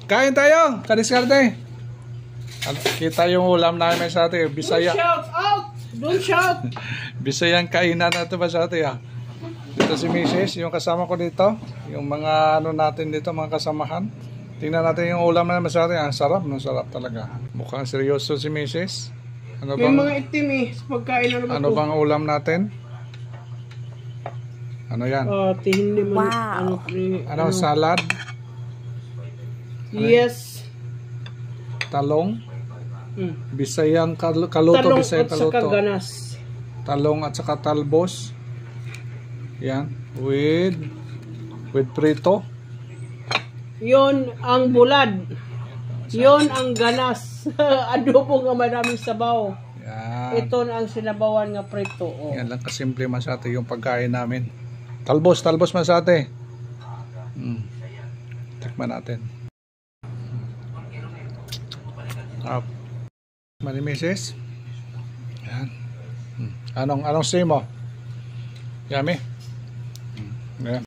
Kain tayo! Kadiskarte! Kita yung ulam namin sa atin. Bisaya. Don't shout out! Don't shout! Bisayang kainan na ito ba sa atin ah. Dito si Mrs. Yung kasama ko dito. Yung mga ano natin dito, mga kasamahan. Tingnan natin yung ulam namin sa atin. Ang sarap, no? Sarap talaga. Mukhang seryoso si Mrs. Ano May bang, mga itim eh. Sa pagkain na naman ano bang ulam natin? Ano yan? Hindi man. Wow. Ano, salad? Yes. Talong? Mm. Bisayang kaluto, Talong Bisayang at saka kaluto. ganas. Talong at saka talbos. Yan. With prito. Yon ang bulad. Yon ang ganas. Adobo nga maraming sabaw. Yan. Ito na ang sinabawan nga prito. Oh. Yan lang kasimple masate yung pagkain namin. Talbos masate. Tikman natin. Mani Mrs. Yan. Anong say mo? Yummy? Yan.